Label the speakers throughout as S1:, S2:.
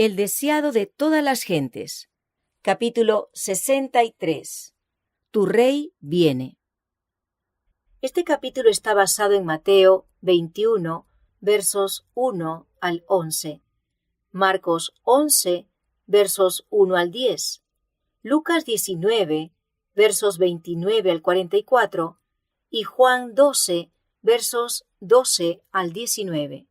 S1: El deseado de todas las gentes. Capítulo 63. Tu rey viene. Este capítulo está basado en Mateo 21, versos 1 al 11, Marcos 11, versos 1 al 10, Lucas 19, versos 29 al 44 y Juan 12, versos 12 al 19.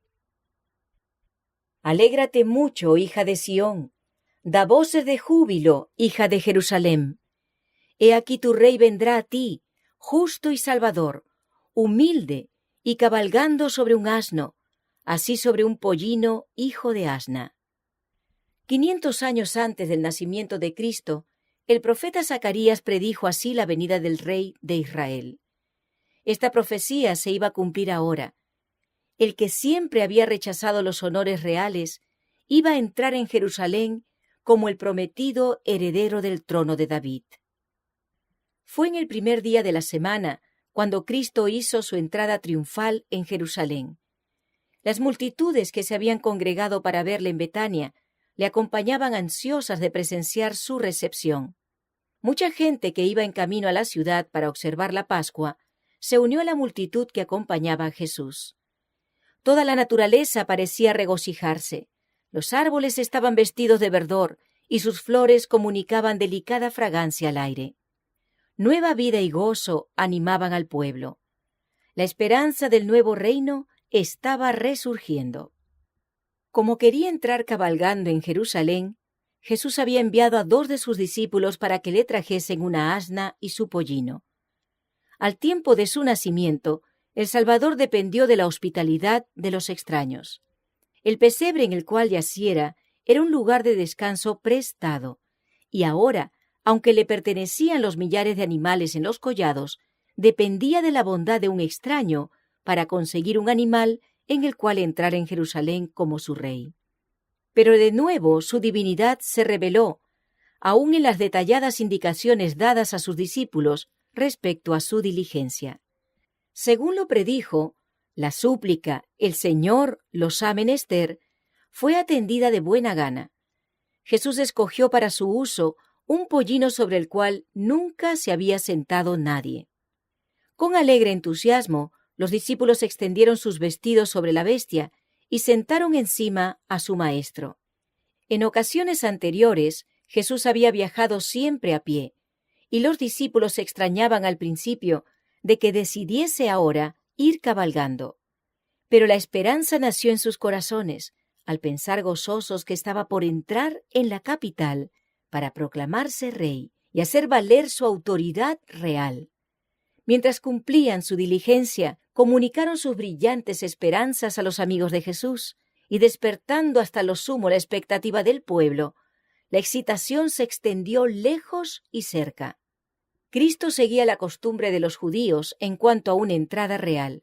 S1: Alégrate mucho, hija de Sión, da voces de júbilo, hija de Jerusalén. He aquí tu rey vendrá a ti, justo y salvador, humilde y cabalgando sobre un asno, así sobre un pollino, hijo de asna. 500 años antes del nacimiento de Cristo, el profeta Zacarías predijo así la venida del rey de Israel. Esta profecía se iba a cumplir ahora. El que siempre había rechazado los honores reales iba a entrar en Jerusalén como el prometido heredero del trono de David. Fue en el primer día de la semana cuando Cristo hizo su entrada triunfal en Jerusalén. Las multitudes que se habían congregado para verle en Betania le acompañaban ansiosas de presenciar su recepción. Mucha gente que iba en camino a la ciudad para observar la Pascua se unió a la multitud que acompañaba a Jesús. Toda la naturaleza parecía regocijarse. Los árboles estaban vestidos de verdor y sus flores comunicaban delicada fragancia al aire. Nueva vida y gozo animaban al pueblo. La esperanza del nuevo reino estaba resurgiendo. Como quería entrar cabalgando en Jerusalén, Jesús había enviado a 2 de sus discípulos para que le trajesen una asna y su pollino. Al tiempo de su nacimiento, el Salvador dependió de la hospitalidad de los extraños. El pesebre en el cual yaciera era un lugar de descanso prestado, y ahora, aunque le pertenecían los millares de animales en los collados, dependía de la bondad de un extraño para conseguir un animal en el cual entrar en Jerusalén como su rey. Pero de nuevo su divinidad se reveló, aún en las detalladas indicaciones dadas a sus discípulos respecto a su diligencia. Según lo predijo, la súplica «El Señor los ha menester» fue atendida de buena gana. Jesús escogió para su uso un pollino sobre el cual nunca se había sentado nadie. Con alegre entusiasmo, los discípulos extendieron sus vestidos sobre la bestia y sentaron encima a su maestro. En ocasiones anteriores, Jesús había viajado siempre a pie, y los discípulos se extrañaban al principio de que decidiese ahora ir cabalgando. Pero la esperanza nació en sus corazones, al pensar gozosos que estaba por entrar en la capital para proclamarse rey y hacer valer su autoridad real. Mientras cumplían su diligencia, comunicaron sus brillantes esperanzas a los amigos de Jesús, y despertando hasta lo sumo la expectativa del pueblo, la excitación se extendió lejos y cerca. Cristo seguía la costumbre de los judíos en cuanto a una entrada real.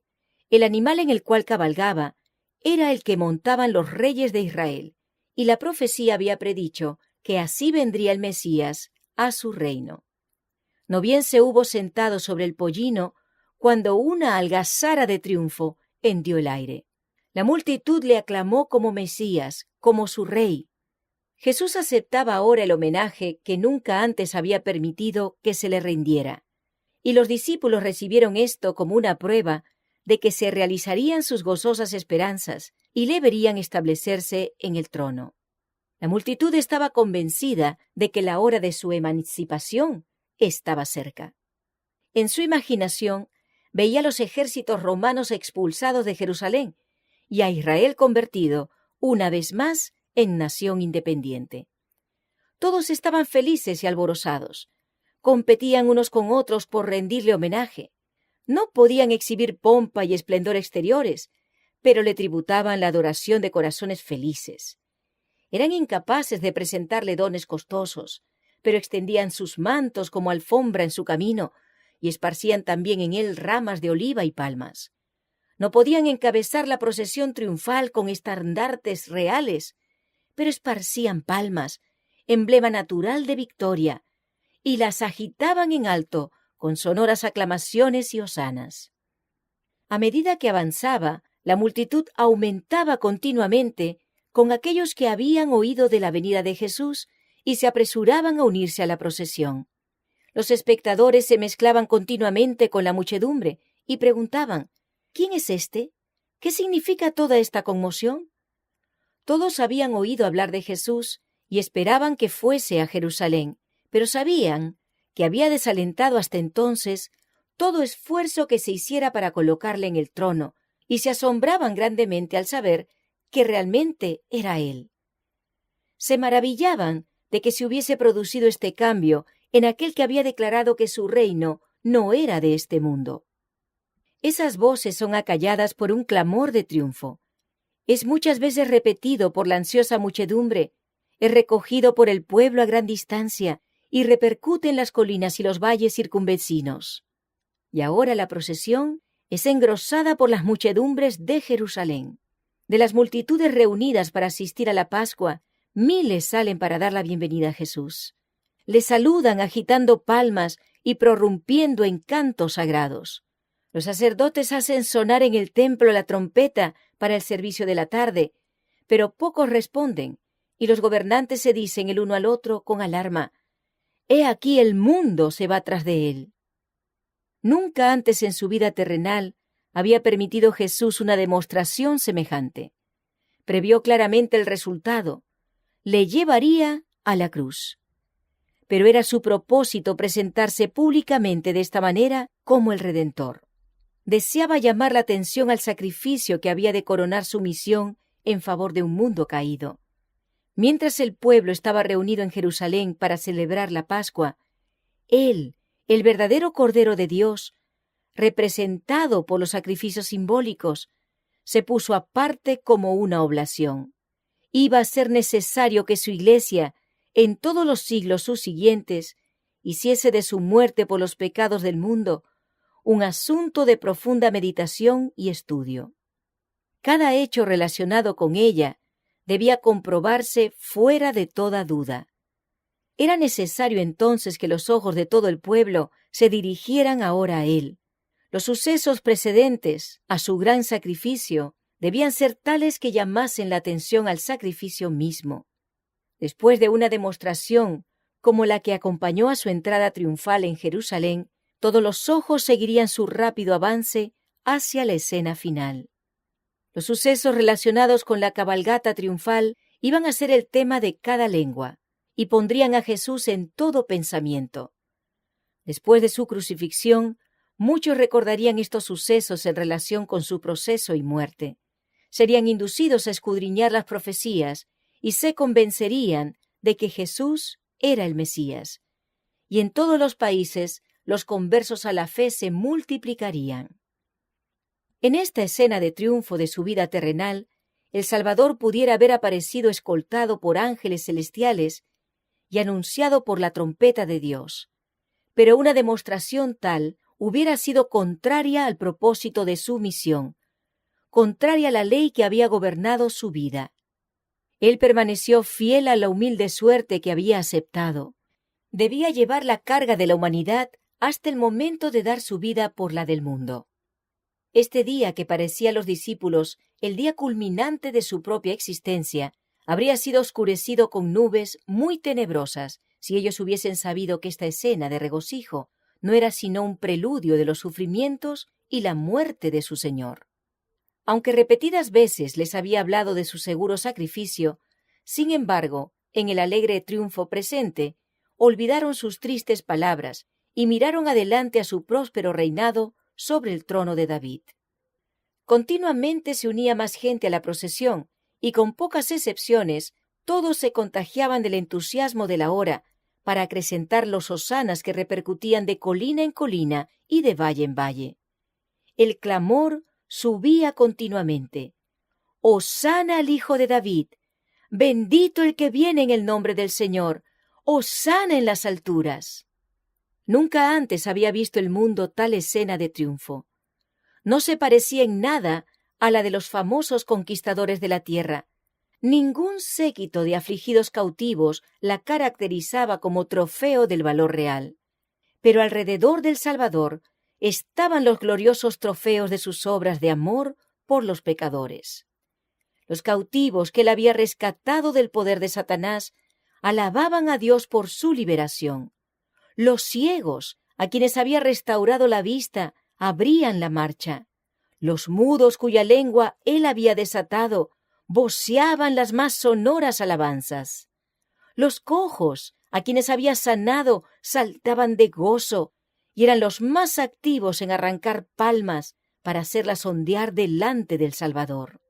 S1: El animal en el cual cabalgaba era el que montaban los reyes de Israel, y la profecía había predicho que así vendría el Mesías a su reino. No bien se hubo sentado sobre el pollino, cuando una algazara de triunfo hendió el aire. La multitud le aclamó como Mesías, como su rey. Jesús aceptaba ahora el homenaje que nunca antes había permitido que se le rindiera, y los discípulos recibieron esto como una prueba de que se realizarían sus gozosas esperanzas y le verían establecerse en el trono. La multitud estaba convencida de que la hora de su emancipación estaba cerca. En su imaginación veía los ejércitos romanos expulsados de Jerusalén y a Israel convertido, una vez más, en nación independiente. Todos estaban felices y alborozados. Competían unos con otros por rendirle homenaje. No podían exhibir pompa y esplendor exteriores, pero le tributaban la adoración de corazones felices. Eran incapaces de presentarle dones costosos, pero extendían sus mantos como alfombra en su camino y esparcían también en él ramas de oliva y palmas. No podían encabezar la procesión triunfal con estandartes reales, pero esparcían palmas, emblema natural de victoria, y las agitaban en alto con sonoras aclamaciones y hosanas. A medida que avanzaba, la multitud aumentaba continuamente con aquellos que habían oído de la venida de Jesús y se apresuraban a unirse a la procesión. Los espectadores se mezclaban continuamente con la muchedumbre y preguntaban: ¿quién es este? ¿Qué significa toda esta conmoción? Todos habían oído hablar de Jesús y esperaban que fuese a Jerusalén, pero sabían que había desalentado hasta entonces todo esfuerzo que se hiciera para colocarle en el trono, y se asombraban grandemente al saber que realmente era él. Se maravillaban de que se hubiese producido este cambio en aquel que había declarado que su reino no era de este mundo. Esas voces son acalladas por un clamor de triunfo. Es muchas veces repetido por la ansiosa muchedumbre, es recogido por el pueblo a gran distancia y repercute en las colinas y los valles circunvecinos. Y ahora la procesión es engrosada por las muchedumbres de Jerusalén. De las multitudes reunidas para asistir a la Pascua, miles salen para dar la bienvenida a Jesús. Le saludan agitando palmas y prorrumpiendo en cantos sagrados. Los sacerdotes hacen sonar en el templo la trompeta para el servicio de la tarde, pero pocos responden, y los gobernantes se dicen el uno al otro con alarma: «He aquí el mundo se va tras de él». Nunca antes en su vida terrenal había permitido Jesús una demostración semejante. Previó claramente el resultado: le llevaría a la cruz. Pero era su propósito presentarse públicamente de esta manera como el Redentor. Deseaba llamar la atención al sacrificio que había de coronar su misión en favor de un mundo caído. Mientras el pueblo estaba reunido en Jerusalén para celebrar la Pascua, él, el verdadero Cordero de Dios, representado por los sacrificios simbólicos, se puso aparte como una oblación. Iba a ser necesario que su Iglesia, en todos los siglos subsiguientes, hiciese de su muerte por los pecados del mundo un asunto de profunda meditación y estudio. Cada hecho relacionado con ella debía comprobarse fuera de toda duda. Era necesario entonces que los ojos de todo el pueblo se dirigieran ahora a él. Los sucesos precedentes a su gran sacrificio debían ser tales que llamasen la atención al sacrificio mismo. Después de una demostración como la que acompañó a su entrada triunfal en Jerusalén, todos los ojos seguirían su rápido avance hacia la escena final. Los sucesos relacionados con la cabalgata triunfal iban a ser el tema de cada lengua y pondrían a Jesús en todo pensamiento. Después de su crucifixión, muchos recordarían estos sucesos en relación con su proceso y muerte. Serían inducidos a escudriñar las profecías y se convencerían de que Jesús era el Mesías. Y en todos los países los conversos a la fe se multiplicarían. En esta escena de triunfo de su vida terrenal, el Salvador pudiera haber aparecido escoltado por ángeles celestiales y anunciado por la trompeta de Dios. Pero una demostración tal hubiera sido contraria al propósito de su misión, contraria a la ley que había gobernado su vida. Él permaneció fiel a la humilde suerte que había aceptado. Debía llevar la carga de la humanidad hasta el momento de dar su vida por la del mundo. Este día, que parecía a los discípulos el día culminante de su propia existencia, habría sido oscurecido con nubes muy tenebrosas si ellos hubiesen sabido que esta escena de regocijo no era sino un preludio de los sufrimientos y la muerte de su Señor. Aunque repetidas veces les había hablado de su seguro sacrificio, sin embargo, en el alegre triunfo presente, olvidaron sus tristes palabras y miraron adelante a su próspero reinado sobre el trono de David. Continuamente se unía más gente a la procesión, y con pocas excepciones, todos se contagiaban del entusiasmo de la hora para acrecentar los hosanas que repercutían de colina en colina y de valle en valle. El clamor subía continuamente: «Hosana al Hijo de David! Bendito el que viene en el nombre del Señor! ¡Hosana en las alturas!». Nunca antes había visto el mundo tal escena de triunfo. No se parecía en nada a la de los famosos conquistadores de la tierra. Ningún séquito de afligidos cautivos la caracterizaba como trofeo del valor real. Pero alrededor del Salvador estaban los gloriosos trofeos de sus obras de amor por los pecadores. Los cautivos que él había rescatado del poder de Satanás alababan a Dios por su liberación. Los ciegos, a quienes había restaurado la vista, abrían la marcha. Los mudos cuya lengua él había desatado, voceaban las más sonoras alabanzas. Los cojos, a quienes había sanado, saltaban de gozo y eran los más activos en arrancar palmas para hacerlas ondear delante del Salvador.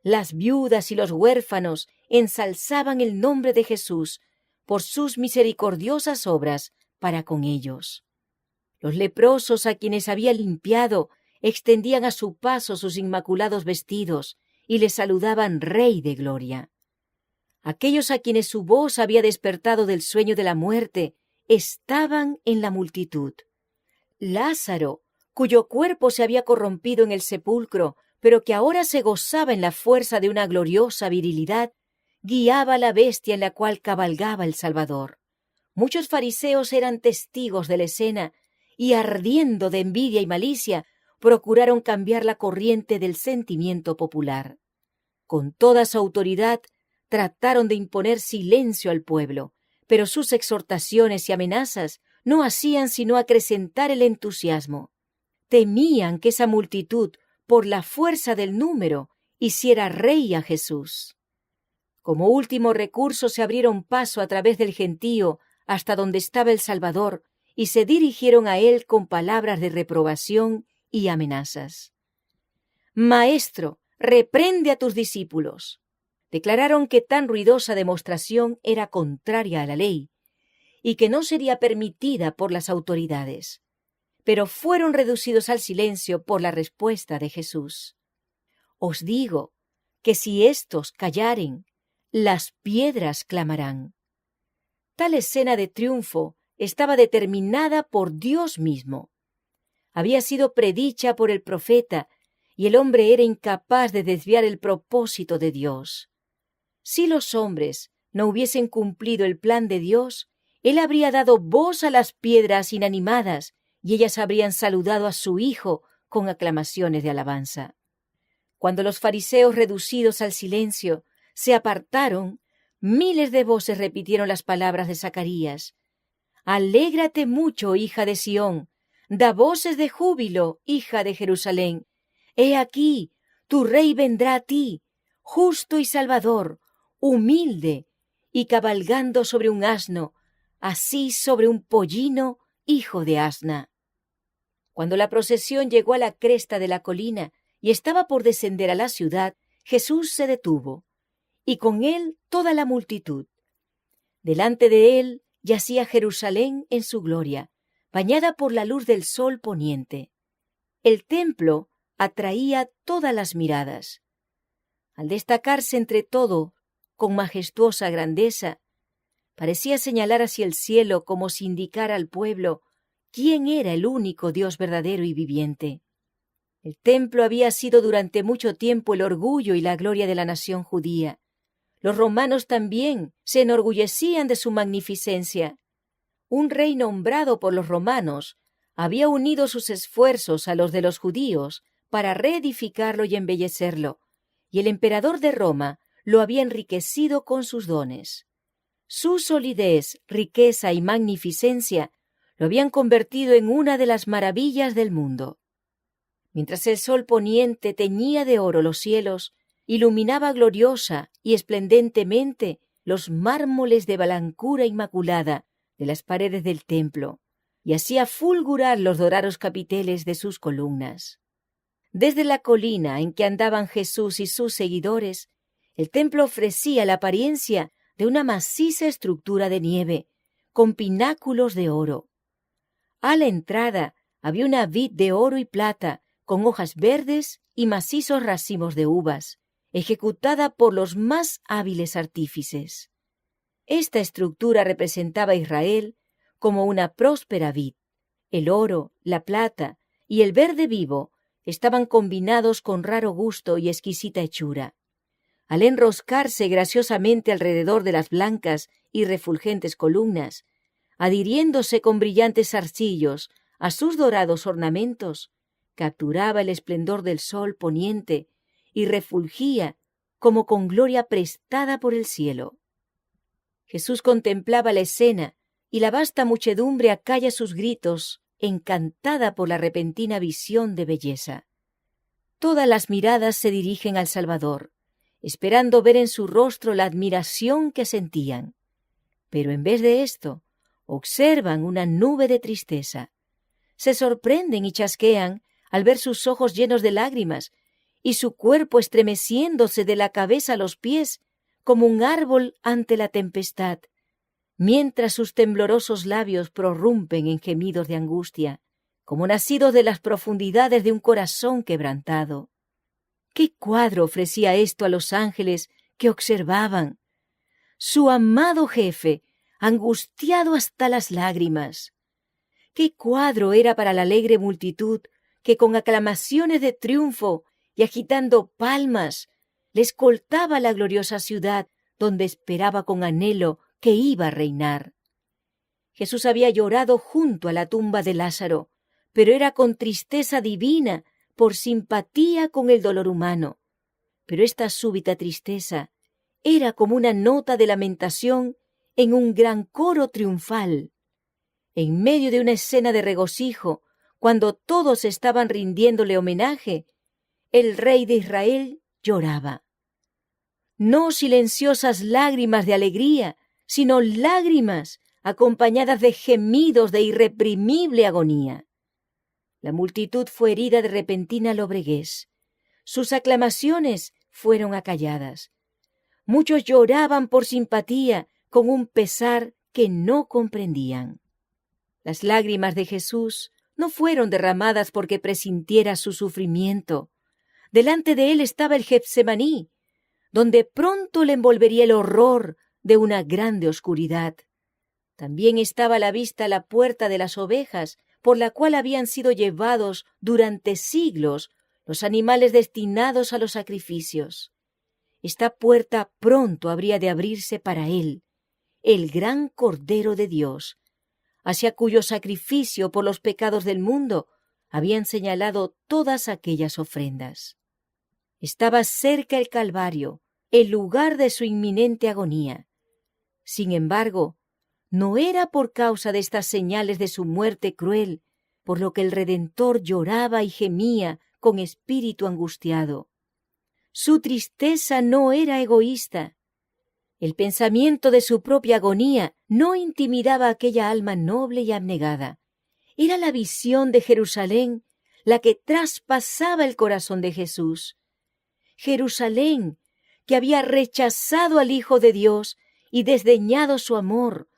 S1: Las viudas y los huérfanos ensalzaban el nombre de Jesús por sus misericordiosas obras para con ellos. Los leprosos a quienes había limpiado extendían a su paso sus inmaculados vestidos y le saludaban Rey de Gloria. Aquellos a quienes su voz había despertado del sueño de la muerte estaban en la multitud. Lázaro, cuyo cuerpo se había corrompido en el sepulcro, pero que ahora se gozaba en la fuerza de una gloriosa virilidad, guiaba a la bestia en la cual cabalgaba el Salvador. Muchos fariseos eran testigos de la escena y, ardiendo de envidia y malicia, procuraron cambiar la corriente del sentimiento popular. Con toda su autoridad, trataron de imponer silencio al pueblo, pero sus exhortaciones y amenazas no hacían sino acrecentar el entusiasmo. Temían que esa multitud, por la fuerza del número, hiciera rey a Jesús. Como último recurso se abrieron paso a través del gentío hasta donde estaba el Salvador y se dirigieron a él con palabras de reprobación y amenazas. «Maestro, reprende a tus discípulos». Declararon que tan ruidosa demostración era contraria a la ley y que no sería permitida por las autoridades, pero fueron reducidos al silencio por la respuesta de Jesús. «Os digo que si éstos callaren, las piedras clamarán». Tal escena de triunfo estaba determinada por Dios mismo. Había sido predicha por el profeta y el hombre era incapaz de desviar el propósito de Dios. Si los hombres no hubiesen cumplido el plan de Dios, Él habría dado voz a las piedras inanimadas y ellas habrían saludado a su Hijo con aclamaciones de alabanza. Cuando los fariseos, reducidos al silencio, se apartaron, miles de voces repitieron las palabras de Zacarías. «Alégrate mucho, hija de Sión, da voces de júbilo, hija de Jerusalén. He aquí, tu rey vendrá a ti, justo y salvador, humilde y cabalgando sobre un asno, así sobre un pollino, hijo de asna». Cuando la procesión llegó a la cresta de la colina y estaba por descender a la ciudad, Jesús se detuvo, y con él toda la multitud. Delante de él yacía Jerusalén en su gloria, bañada por la luz del sol poniente. El templo atraía todas las miradas. Al destacarse entre todo con majestuosa grandeza, parecía señalar hacia el cielo como si indicara al pueblo quién era el único Dios verdadero y viviente. El templo había sido durante mucho tiempo el orgullo y la gloria de la nación judía. Los romanos también se enorgullecían de su magnificencia. Un rey nombrado por los romanos había unido sus esfuerzos a los de los judíos para reedificarlo y embellecerlo, y el emperador de Roma lo había enriquecido con sus dones. Su solidez, riqueza y magnificencia lo habían convertido en una de las maravillas del mundo. Mientras el sol poniente teñía de oro los cielos, iluminaba gloriosa y esplendentemente los mármoles de blancura inmaculada de las paredes del templo, y hacía fulgurar los dorados capiteles de sus columnas. Desde la colina en que andaban Jesús y sus seguidores, el templo ofrecía la apariencia de una maciza estructura de nieve, con pináculos de oro. A la entrada había una vid de oro y plata, con hojas verdes y macizos racimos de uvas, ejecutada por los más hábiles artífices. Esta estructura representaba a Israel como una próspera vid. El oro, la plata y el verde vivo estaban combinados con raro gusto y exquisita hechura. Al enroscarse graciosamente alrededor de las blancas y refulgentes columnas, adhiriéndose con brillantes zarcillos a sus dorados ornamentos, capturaba el esplendor del sol poniente y refulgía como con gloria prestada por el cielo. Jesús contemplaba la escena y la vasta muchedumbre acalla sus gritos, encantada por la repentina visión de belleza. Todas las miradas se dirigen al Salvador, esperando ver en su rostro la admiración que sentían. Pero en vez de esto, observan una nube de tristeza. Se sorprenden y chasquean al ver sus ojos llenos de lágrimas y su cuerpo estremeciéndose de la cabeza a los pies como un árbol ante la tempestad, mientras sus temblorosos labios prorrumpen en gemidos de angustia, como nacidos de las profundidades de un corazón quebrantado. ¿Qué cuadro ofrecía esto a los ángeles que observaban? Su amado jefe, angustiado hasta las lágrimas. ¿Qué cuadro era para la alegre multitud que con aclamaciones de triunfo y agitando palmas le escoltaba la gloriosa ciudad donde esperaba con anhelo que iba a reinar? Jesús había llorado junto a la tumba de Lázaro, pero era con tristeza divina, por simpatía con el dolor humano. Pero esta súbita tristeza era como una nota de lamentación en un gran coro triunfal. En medio de una escena de regocijo, cuando todos estaban rindiéndole homenaje, el Rey de Israel lloraba. No silenciosas lágrimas de alegría, sino lágrimas acompañadas de gemidos de irreprimible agonía. La multitud fue herida de repentina lobreguez. Sus aclamaciones fueron acalladas. Muchos lloraban por simpatía con un pesar que no comprendían. Las lágrimas de Jesús no fueron derramadas porque presintiera su sufrimiento. Delante de él estaba el Getsemaní, donde pronto le envolvería el horror de una grande oscuridad. También estaba a la vista la puerta de las ovejas, por la cual habían sido llevados durante siglos los animales destinados a los sacrificios. Esta puerta pronto habría de abrirse para él, el gran Cordero de Dios, hacia cuyo sacrificio por los pecados del mundo habían señalado todas aquellas ofrendas. Estaba cerca el Calvario, el lugar de su inminente agonía. Sin embargo, no era por causa de estas señales de su muerte cruel, por lo que el Redentor lloraba y gemía con espíritu angustiado. Su tristeza no era egoísta. El pensamiento de su propia agonía no intimidaba a aquella alma noble y abnegada. Era la visión de Jerusalén la que traspasaba el corazón de Jesús. Jerusalén, que había rechazado al Hijo de Dios y desdeñado su amor,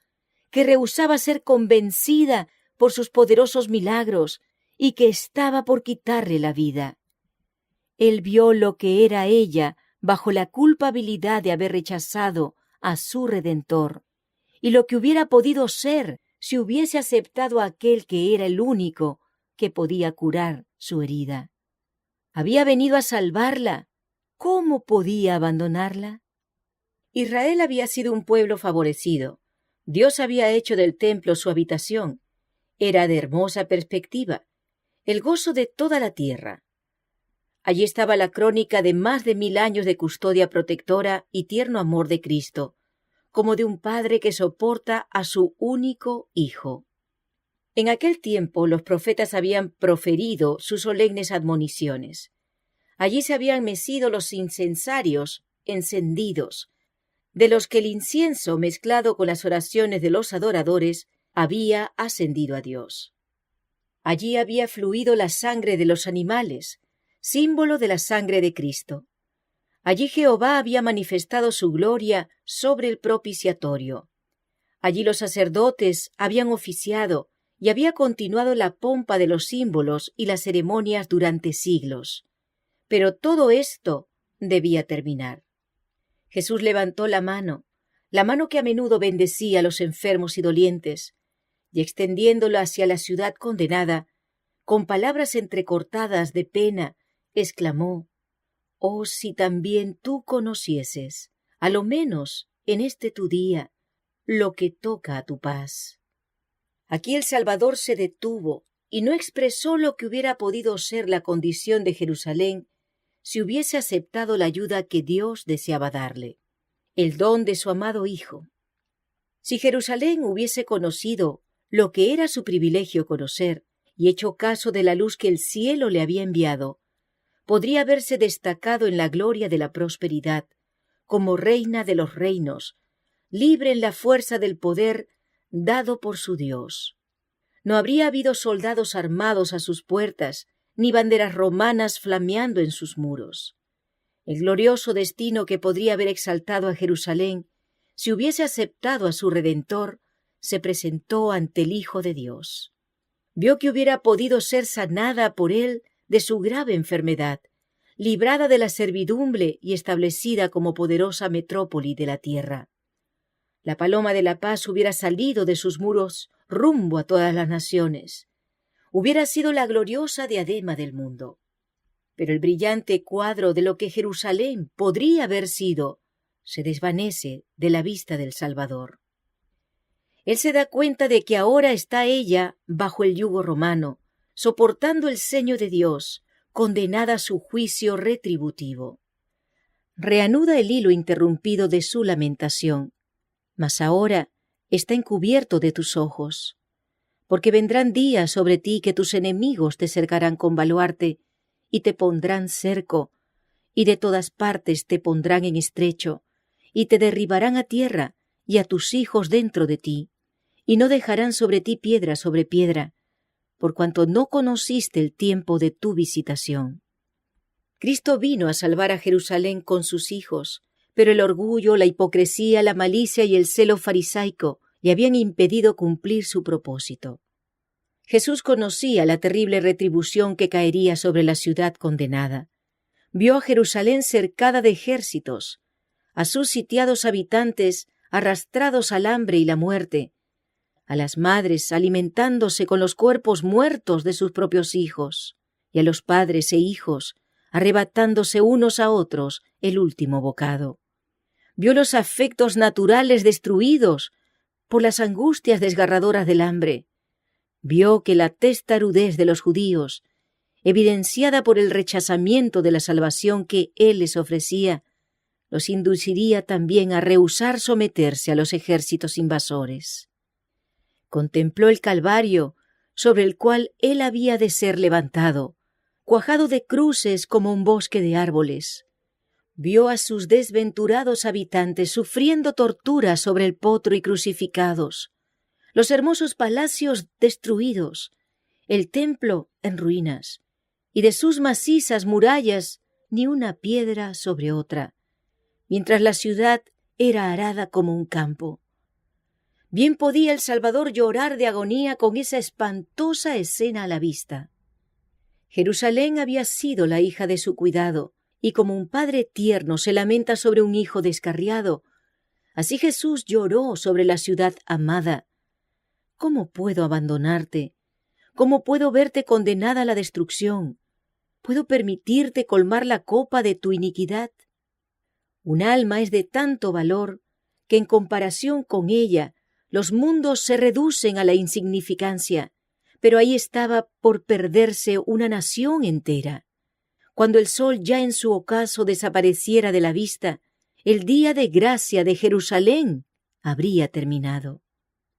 S1: que rehusaba ser convencida por sus poderosos milagros y que estaba por quitarle la vida. Él vio lo que era ella bajo la culpabilidad de haber rechazado a su Redentor, y lo que hubiera podido ser si hubiese aceptado a aquel que era el único que podía curar su herida. Había venido a salvarla. ¿Cómo podía abandonarla? Israel había sido un pueblo favorecido. Dios había hecho del templo su habitación. Era de hermosa perspectiva, el gozo de toda la tierra. Allí estaba la crónica de más de 1000 años de custodia protectora y tierno amor de Cristo, como de un padre que soporta a su único hijo. En aquel tiempo los profetas habían proferido sus solemnes admoniciones. Allí se habían mecido los incensarios encendidos, de los que el incienso, mezclado con las oraciones de los adoradores, había ascendido a Dios. Allí había fluido la sangre de los animales, símbolo de la sangre de Cristo. Allí Jehová había manifestado su gloria sobre el propiciatorio. Allí los sacerdotes habían oficiado y había continuado la pompa de los símbolos y las ceremonias durante siglos. Pero todo esto debía terminar. Jesús levantó la mano que a menudo bendecía a los enfermos y dolientes, y extendiéndola hacia la ciudad condenada, con palabras entrecortadas de pena, exclamó: «Oh, si también tú conocieses, a lo menos en este tu día, lo que toca a tu paz». Aquí el Salvador se detuvo y no expresó lo que hubiera podido ser la condición de Jerusalén si hubiese aceptado la ayuda que Dios deseaba darle, el don de su amado Hijo. Si Jerusalén hubiese conocido lo que era su privilegio conocer y hecho caso de la luz que el cielo le había enviado, podría haberse destacado en la gloria de la prosperidad, como reina de los reinos, libre en la fuerza del poder dado por su Dios. No habría habido soldados armados a sus puertas, ni banderas romanas flameando en sus muros. El glorioso destino que podría haber exaltado a Jerusalén, si hubiese aceptado a su Redentor, se presentó ante el Hijo de Dios. Vio que hubiera podido ser sanada por él de su grave enfermedad, librada de la servidumbre y establecida como poderosa metrópoli de la tierra. La paloma de la paz hubiera salido de sus muros rumbo a todas las naciones. Hubiera sido la gloriosa diadema del mundo. Pero el brillante cuadro de lo que Jerusalén podría haber sido se desvanece de la vista del Salvador. Él se da cuenta de que ahora está ella bajo el yugo romano, soportando el ceño de Dios, condenada a su juicio retributivo. Reanuda el hilo interrumpido de su lamentación, mas ahora está encubierto de tus ojos, porque vendrán días sobre ti que tus enemigos te cercarán con baluarte y te pondrán cerco, y de todas partes te pondrán en estrecho, y te derribarán a tierra y a tus hijos dentro de ti, y no dejarán sobre ti piedra sobre piedra, por cuanto no conociste el tiempo de tu visitación. Cristo vino a salvar a Jerusalén con sus hijos, pero el orgullo, la hipocresía, la malicia y el celo farisaico le habían impedido cumplir su propósito. Jesús conocía la terrible retribución que caería sobre la ciudad condenada. Vio a Jerusalén cercada de ejércitos, a sus sitiados habitantes arrastrados al hambre y la muerte, a las madres alimentándose con los cuerpos muertos de sus propios hijos, y a los padres e hijos arrebatándose unos a otros el último bocado. Vio los afectos naturales destruidos por las angustias desgarradoras del hambre. Vio que la testarudez de los judíos, evidenciada por el rechazamiento de la salvación que él les ofrecía, los induciría también a rehusar someterse a los ejércitos invasores. Contempló el Calvario sobre el cual él había de ser levantado, cuajado de cruces como un bosque de árboles. Vio a sus desventurados habitantes sufriendo torturas sobre el potro y crucificados, los hermosos palacios destruidos, el templo en ruinas, y de sus macizas murallas ni una piedra sobre otra, mientras la ciudad era arada como un campo. Bien podía el Salvador llorar de agonía con esa espantosa escena a la vista. Jerusalén había sido la hija de su cuidado, y como un padre tierno se lamenta sobre un hijo descarriado, así Jesús lloró sobre la ciudad amada. ¿Cómo puedo abandonarte? ¿Cómo puedo verte condenada a la destrucción? ¿Puedo permitirte colmar la copa de tu iniquidad? Un alma es de tanto valor que en comparación con ella los mundos se reducen a la insignificancia, pero ahí estaba por perderse una nación entera. Cuando el sol ya en su ocaso desapareciera de la vista, el día de gracia de Jerusalén habría terminado.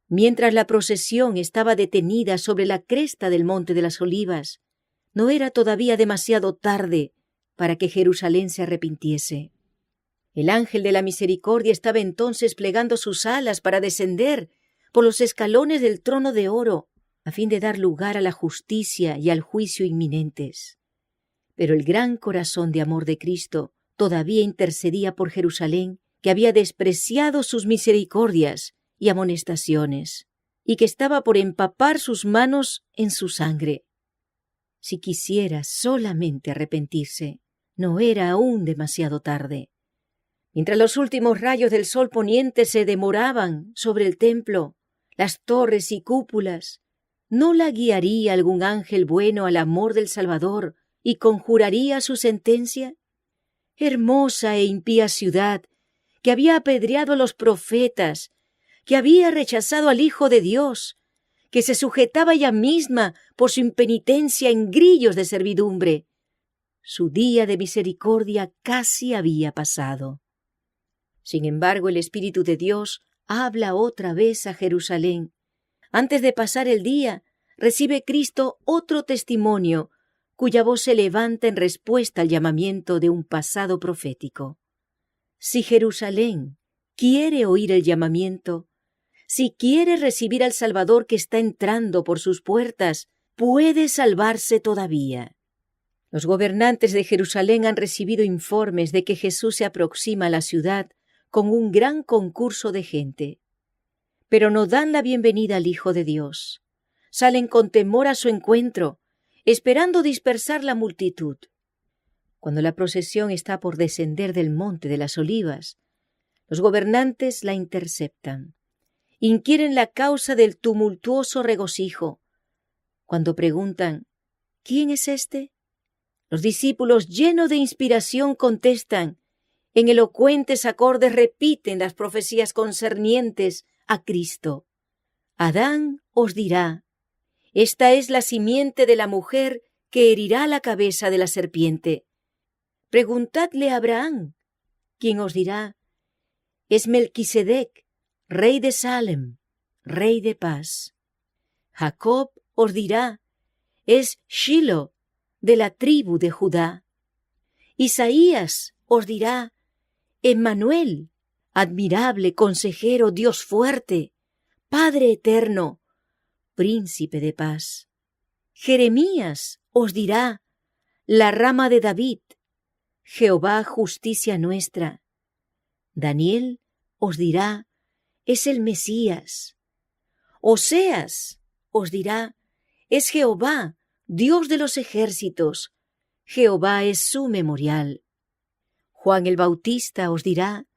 S1: Mientras la procesión estaba detenida sobre la cresta del Monte de las Olivas, no era todavía demasiado tarde para que Jerusalén se arrepintiese. El ángel de la misericordia estaba entonces plegando sus alas para descender por los escalones del trono de oro, a fin de dar lugar a la justicia y al juicio inminentes. Pero el gran corazón de amor de Cristo todavía intercedía por Jerusalén, que había despreciado sus misericordias y amonestaciones, y que estaba por empapar sus manos en su sangre. Si quisiera solamente arrepentirse, no era aún demasiado tarde. Mientras los últimos rayos del sol poniente se demoraban sobre el templo, las torres y cúpulas, ¿no la guiaría algún ángel bueno al amor del Salvador y conjuraría su sentencia? Hermosa e impía ciudad, que había apedreado a los profetas, que había rechazado al Hijo de Dios, que se sujetaba ella misma por su impenitencia en grillos de servidumbre. Su día de misericordia casi había pasado. Sin embargo, el Espíritu de Dios habla otra vez a Jerusalén. Antes de pasar el día, recibe Cristo otro testimonio, cuya voz se levanta en respuesta al llamamiento de un pasado profético. Si Jerusalén quiere oír el llamamiento, si quiere recibir al Salvador que está entrando por sus puertas, puede salvarse todavía. Los gobernantes de Jerusalén han recibido informes de que Jesús se aproxima a la ciudad con un gran concurso de gente. Pero no dan la bienvenida al Hijo de Dios. Salen con temor a su encuentro, esperando dispersar la multitud. Cuando la procesión está por descender del monte de las Olivas, los gobernantes la interceptan. Inquieren la causa del tumultuoso regocijo. Cuando preguntan, ¿quién es este?, los discípulos, llenos de inspiración, contestan. En elocuentes acordes repiten las profecías concernientes a Cristo. Adán os dirá, esta es la simiente de la mujer que herirá la cabeza de la serpiente. Preguntadle a Abraham, quien os dirá, es Melquisedec, rey de Salem, rey de paz. Jacob os dirá, es Shilo, de la tribu de Judá. Isaías os dirá, Emmanuel, admirable consejero, Dios fuerte, Padre eterno, príncipe de paz. Jeremías os dirá, la rama de David, Jehová justicia nuestra. Daniel os dirá, es el Mesías. Oseas os dirá, es Jehová, Dios de los ejércitos, Jehová es su memorial. Juan el Bautista os dirá,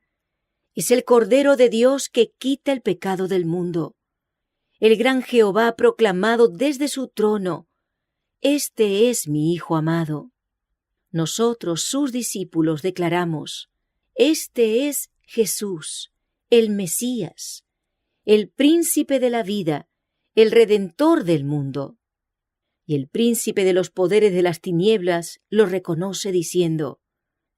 S1: es el Cordero de Dios que quita el pecado del mundo. El gran Jehová ha proclamado desde su trono, este es mi Hijo amado. Nosotros, sus discípulos, declaramos, este es Jesús, el Mesías, el príncipe de la vida, el Redentor del mundo. Y el príncipe de los poderes de las tinieblas lo reconoce diciendo,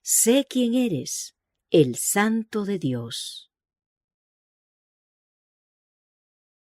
S1: sé quién eres, el Santo de Dios.